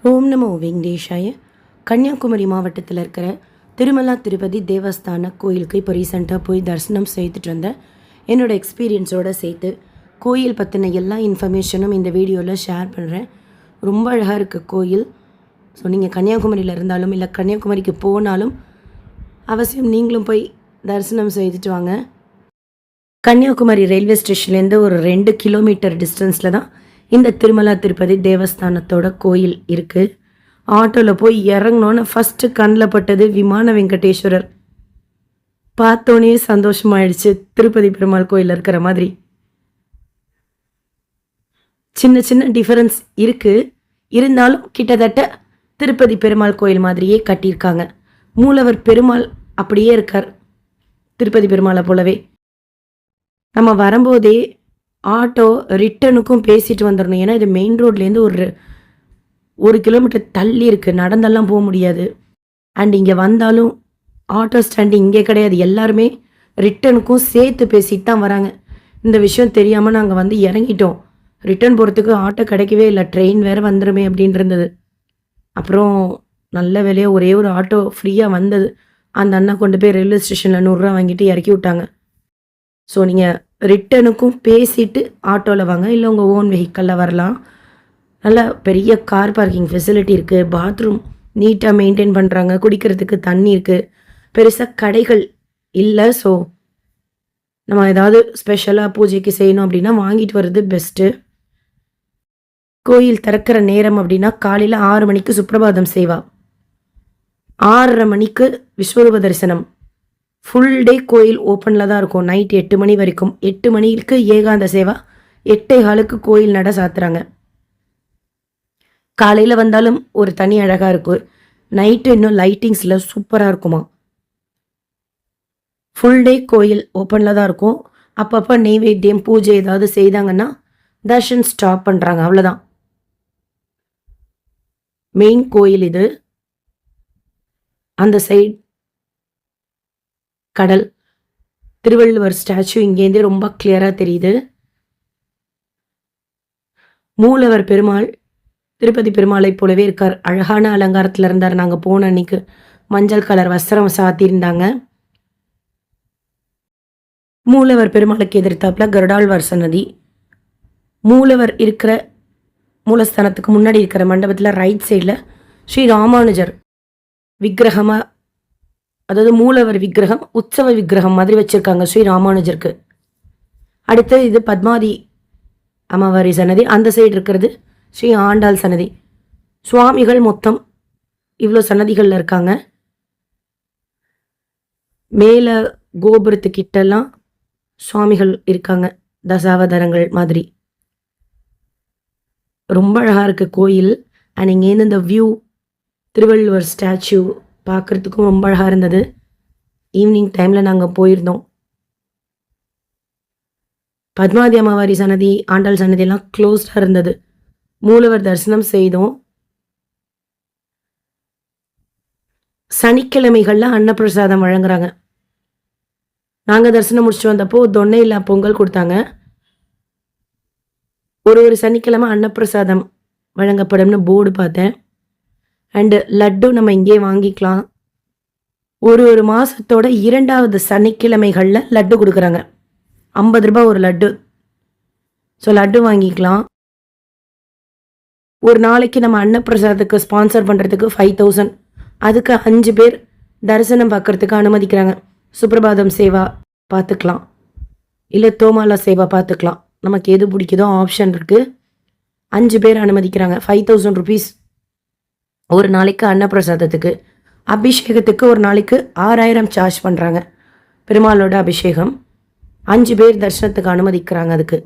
ஓம் நமோ வெங்கடேஷாய. கன்னியாகுமரி மாவட்டத்தில் இருக்கிற திருமலா திருப்பதி தேவஸ்தான கோயிலுக்கு இப்போ ரீசெண்டாக போய் தரிசனம் செய்துட்டு வந்தேன். என்னோடய எக்ஸ்பீரியன்ஸோடு சேர்த்து கோயில் பற்றின எல்லா இன்ஃபர்மேஷனும் இந்த வீடியோவில் ஷேர் பண்ணுறேன். ரொம்ப அழகாக இருக்குது கோயில். ஸோ நீங்கள் கன்னியாகுமரியில் இருந்தாலும் இல்லை கன்னியாகுமரிக்கு போனாலும் அவசியம் நீங்களும் போய் தரிசனம் செய்துட்டு வாங்க. கன்னியாகுமரி ரயில்வே ஸ்டேஷன்லேருந்து ஒரு 2 கிலோமீட்டர் டிஸ்டன்ஸில் தான் இந்த திருமலா திருப்பதி தேவஸ்தானத்தோட கோயில் இருக்குது. ஆட்டோவில் போய் இறங்கினோன்னு ஃபஸ்ட்டு கண்ணில் பட்டது விமான வெங்கடேஸ்வரர். பார்த்தோன்னே சந்தோஷமாயிடுச்சு. திருப்பதி பெருமாள் கோயில் இருக்கிற மாதிரி சின்ன சின்ன டிஃபரன்ஸ் இருக்குது, இருந்தாலும் கிட்டத்தட்ட திருப்பதி பெருமாள் கோயில் மாதிரியே கட்டியிருக்காங்க. மூலவர் பெருமாள் அப்படியே இருக்கார், திருப்பதி பெருமாளை போலவே. நம்ம வரும்போதே ஆட்டோ ரிட்டனுக்கும் பேசிட்டு வந்துடணும். ஏன்னா இது மெயின் ரோட்லேருந்து ஒரு கிலோமீட்டர் தள்ளி இருக்குது, நடந்தெல்லாம் போக முடியாது. அண்ட் இங்கே வந்தாலும் ஆட்டோ ஸ்டாண்டு இங்கே கிடையாது, எல்லாருமே ரிட்டனுக்கும் சேர்த்து பேசிட்டு தான் வராங்க. இந்த விஷயம் தெரியாமல் நாங்கள் வந்து இறங்கிட்டோம். ரிட்டன் போகிறதுக்கு ஆட்டோ கிடைக்கவே இல்லை, ட்ரெயின் வேறு வந்துடுமே அப்படின்னு இருந்தது. அப்புறம் நல்ல வேலையாக ஒரே ஒரு ஆட்டோ ஃப்ரீயாக வந்தது. அந்த அண்ணா கொண்டு போய் ரயில்வே ஸ்டேஷனில் 100 ரூபா வாங்கிட்டு இறக்கி விட்டாங்க. ஸோ நீங்கள் ரிட்டனுக்கும் பேசிட்டு ஆட்டோவில் வாங்க, இல்லை உங்கள் ஓன் வெஹிக்கலில் வரலாம். நல்ல பெரிய கார் பார்க்கிங் ஃபெசிலிட்டி இருக்குது, பாத்ரூம் நீட்டாக மெயின்டைன் பண்ணுறாங்க, குடிக்கிறதுக்கு தண்ணி இருக்குது, பெருசாக கடைகள் இல்லை. ஸோ நம்ம ஏதாவது ஸ்பெஷலாக பூஜைக்கு செய்யணும் அப்படின்னா வாங்கிட்டு வர்றது பெஸ்ட்டு. கோயில் திறக்கிற நேரம் அப்படின்னா காலையில் 6 மணிக்கு சுப்பிரபாதம் சேவா, 6:30 மணிக்கு விஸ்வரூப தரிசனம். ஃபுல் டே கோயில் ஓப்பனில் தான் இருக்கும், நைட் 8 மணி வரைக்கும். 8 மணிக்கு ஏகாந்த சேவா, 8:15 கோயில் நட சாத்துறாங்க. காலையில் வந்தாலும் ஒரு தனி அழகாக இருக்கும், நைட்டு இன்னும் லைட்டிங்ஸில் சூப்பராக இருக்குமா. ஃபுல் டே கோயில் ஓப்பனில் தான் இருக்கும். அப்பப்போ நெய்வேத்தியம் பூஜை ஏதாவது செய்தாங்கன்னா தர்ஷன் ஸ்டாப் பண்ணுறாங்க, அவ்வளோதான். மெயின் கோயில் இது. அந்த சைட் கடல், திருவள்ளுவர் ஸ்டாச்சு இங்கேருந்தே ரொம்ப கிளியராக தெரியுது. மூலவர் பெருமாள் திருப்பதி பெருமாளை போலவே இருக்கார், அழகான அலங்காரத்தில் இருந்தார். நாங்கள் போன அன்னைக்கு மஞ்சள் கலர் வஸ்திரம் சாத்தியிருந்தாங்க. மூலவர் பெருமாளுக்கு எதிர்த்தாப்புல கருடாழ்வார் சன்னதி. மூலவர் இருக்கிற மூலஸ்தானத்துக்கு முன்னாடி இருக்கிற மண்டபத்தில் ரைட் சைடில் ஸ்ரீ ராமானுஜர் விக்கிரகமாக, அதாவது மூலவர் விக்கிரகம் உற்சவ விக்கிரகம் மாதிரி வச்சுருக்காங்க ஸ்ரீ ராமானுஜருக்கு. அடுத்து இது பத்மாதி அமாவாரி சன்னதி. அந்த சைடு இருக்கிறது ஸ்ரீ ஆண்டாள் சன்னதி. சுவாமிகள் மொத்தம் இவ்வளோ சன்னதிகளில் இருக்காங்க. மேலே கோபுரத்துக்கிட்டெல்லாம் சுவாமிகள் இருக்காங்க, தசாவதாரங்கள் மாதிரி. ரொம்ப அழகாக இருக்குது கோயில். அண்ட் இங்கேருந்து இந்த வியூ, திருவள்ளுவர் ஸ்டாச்சு பார்க்குறதுக்கும் ரொம்ப அழகாக இருந்தது. ஈவினிங் டைமில் நாங்கள் போயிருந்தோம். பத்மாதி அமாவாரி சன்னதி, ஆண்டாள் சன்னதி எல்லாம் க்ளோஸ்டாக இருந்தது. மூலவர் தரிசனம் செய்தோம். சனிக்கிழமைகளில் அன்னப்பிரசாதம் வழங்குறாங்க. நாங்கள் தரிசனம் முடிச்சுட்டு வந்தப்போ தொன்னையில் பொங்கல் கொடுத்தாங்க. ஒரு சனிக்கிழமை அன்னப்பிரசாதம் வழங்கப்படும்னு போர்டு பார்த்தேன். அண்டு லட்டு நம்ம இங்கே வாங்கிக்கலாம். ஒரு மாதத்தோட 2வது சனிக்கிழமைகளில் லட்டு கொடுக்குறாங்க, 50 ரூபாய் ஒரு லட்டு. ஸோ லட்டு வாங்கிக்கலாம். ஒரு நாளைக்கு நம்ம அன்னப்பிரசாதத்துக்கு ஸ்பான்சர் பண்ணுறதுக்கு 5000, அதுக்கு 5 பேர் தரிசனம் பார்க்குறதுக்கு அனுமதிக்கிறாங்க. சுப்பிரபாதம் சேவா பார்த்துக்கலாம், இல்லை தோமாலா சேவா பார்த்துக்கலாம், நமக்கு எது பிடிக்குதோ ஆப்ஷன் இருக்குது. 5 பேர் அனுமதிக்கிறாங்க. 5000 ருபீஸ் ஒரு நாளைக்கு அன்னப்பிரசாதத்துக்கு. அபிஷேகத்துக்கு ஒரு நாளைக்கு 6000 சார்ஜ் பண்ணுறாங்க. பெருமாளோட அபிஷேகம் 5 பேர் தரிசனத்துக்கு அனுமதிக்கிறாங்க. அதுக்கு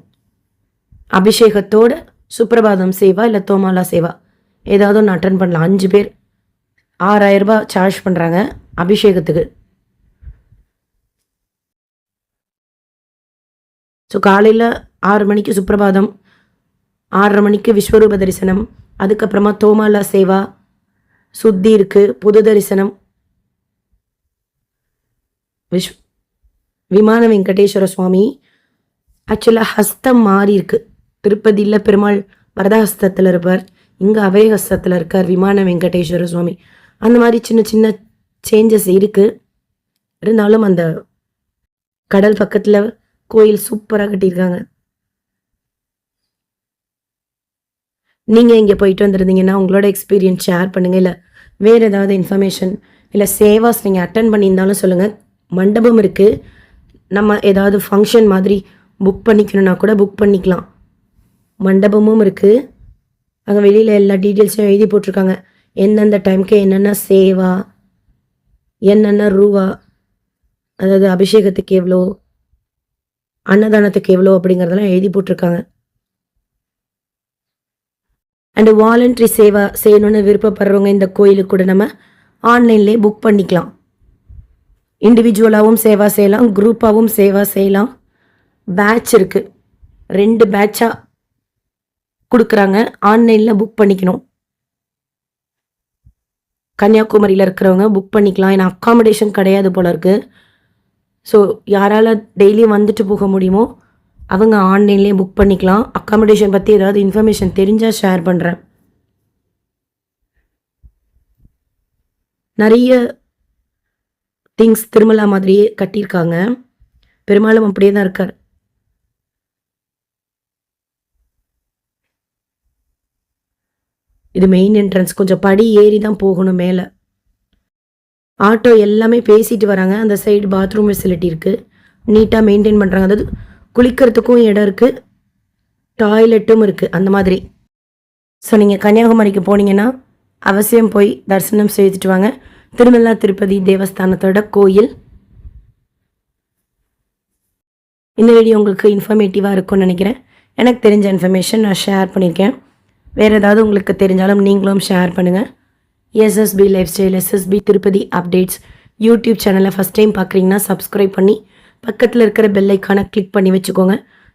அபிஷேகத்தோட சுப்பிரபாதம் சேவா இல்லை தோமாலா சேவா ஏதாவது ஒன்று அட்டன் பண்ணலாம். 5 பேர் 6000 ரூபாய் சார்ஜ் பண்ணுறாங்க அபிஷேகத்துக்கு. ஸோ காலையில் 6 மணிக்கு சுப்பிரபாதம், 6:30 மணிக்கு விஸ்வரூப தரிசனம், அதுக்கப்புறமா தோமாலா சேவா, சுத்தி இருக்குது, புது தரிசனம், விமான வெங்கடேஸ்வர சுவாமி. ஆக்சுவலாக ஹஸ்தம் மாறி இருக்குது. திருப்பதியில் பெருமாள் வரதஹஸ்தத்தில் இருப்பார், இங்கே அபயஹஸ்தத்தில் இருக்கார் விமான வெங்கடேஸ்வர சுவாமி. அந்த மாதிரி சின்ன சின்ன சேஞ்சஸ் இருக்குது. இருந்தாலும் அந்த கடல் பக்கத்தில் கோயில் சூப்பராக கட்டியிருக்காங்க. நீங்கள் இங்கே போயிட்டு வந்துருந்தீங்கன்னா உங்களோட எக்ஸ்பீரியன்ஸ் ஷேர் பண்ணுங்கள். இல்லை வேறு ஏதாவது இன்ஃபர்மேஷன் இல்லை சேவாஸ் நீங்கள் அட்டன் பண்ணியிருந்தாலும் சொல்லுங்கள். மண்டபம் இருக்குது. நம்ம ஏதாவது ஃபங்க்ஷன் மாதிரி புக் பண்ணிக்கணுன்னா கூட புக் பண்ணிக்கலாம். மண்டபமும் இருக்குது. அங்கே வெளியில் எல்லா டீட்டெயில்ஸும் எழுதி போட்டிருக்காங்க. எந்தெந்த டைமுக்கு என்னென்ன சேவா, என்னென்ன ரூபா, அதாவது அபிஷேகத்துக்கு எவ்வளோ, அன்னதானத்துக்கு எவ்வளோ அப்படிங்கிறதெல்லாம் எழுதி போட்டிருக்காங்க. அண்டு வாலண்ட்ரி சேவா செய்யணுன்னு விருப்பப்படுறவங்க இந்த கோயிலுக்கு கூட நம்ம ஆன்லைன்லேயே புக் பண்ணிக்கலாம். இண்டிவிஜுவலாகவும் சேவா செய்யலாம், குரூப்பாகவும் சேவா செய்யலாம். பேட்ச் இருக்குது. 2 பேட்சாக கொடுக்குறாங்க. ஆன்லைனில் புக் பண்ணிக்கணும். கன்னியாகுமரியில் இருக்கிறவங்க புக் பண்ணிக்கலாம். ஏன்னா அக்காமடேஷன் கிடையாது போல இருக்குது. ஸோ யாரால் டெய்லி வந்துட்டு போக முடியுமோ அவங்க ஆன்லைன்லேயே புக் பண்ணிக்கலாம். அக்காமடேஷன் பற்றி ஏதாவது இன்ஃபர்மேஷன் தெரிஞ்சால் ஷேர் பண்ணுறேன். நிறைய திங்ஸ் திருமலா மாதிரியே கட்டியிருக்காங்க. பெரும்பாலும் அப்படியே தான் இருக்கார். இது மெயின் என்ட்ரன்ஸ். கொஞ்சம் படி ஏறி தான் போகணும் மேலே. ஆட்டோ எல்லாமே பேசிட்டு வராங்க. அந்த சைடு பாத்ரூம் ஃபெசிலிட்டி இருக்குது. நீட்டாக மெயின்டைன் பண்ணுறாங்க. அதாவது குளிக்கிறதுக்கும் இடம் இருக்குது, டாய்லெட்டும் இருக்குது. அந்த மாதிரி. ஸோ நீங்கள் கன்னியாகுமரிக்கு போனீங்கன்னா அவசியம் போய் தரிசனம் செய்துட்டு வாங்க. திருமலா திருப்பதி தேவஸ்தானத்தோட கோயில். இந்த வீடியோ உங்களுக்கு இன்ஃபர்மேட்டிவாக இருக்கும்னு நினைக்கிறேன். எனக்கு தெரிஞ்ச இன்ஃபர்மேஷன் நான் ஷேர் பண்ணியிருக்கேன். வேறு ஏதாவது உங்களுக்கு தெரிஞ்சாலும் நீங்களும் ஷேர் பண்ணுங்கள். SSP lifestyle, SSP Tirupati updates YouTube சேனலை ஃபஸ்ட் டைம் பார்க்குறீங்கன்னா சப்ஸ்கிரைப் பண்ணி பக்கத்தில் இருக்கிற பெல் ஐக்கானை கிளிக் பண்ணி வச்சுக்கோங்க.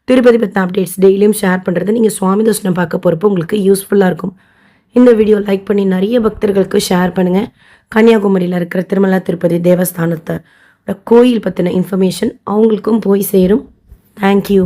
திருப்பதி பற்றின அப்டேட்ஸ் டெய்லியும் ஷேர் பண்ணுறது நீங்கள் சுவாமி தரிசனம் பார்க்க போகிறப்போ உங்களுக்கு யூஸ்ஃபுல்லாக இருக்கும். இந்த வீடியோ லைக் பண்ணி நிறைய பக்தர்களுக்கு ஷேர் பண்ணுங்கள். கன்னியாகுமரியில் இருக்கிற திருமலா திருப்பதி தேவஸ்தானத்தோட கோயில் பற்றின இன்ஃபர்மேஷன் அவங்களுக்கும் போய் சேரும். தேங்க்யூ.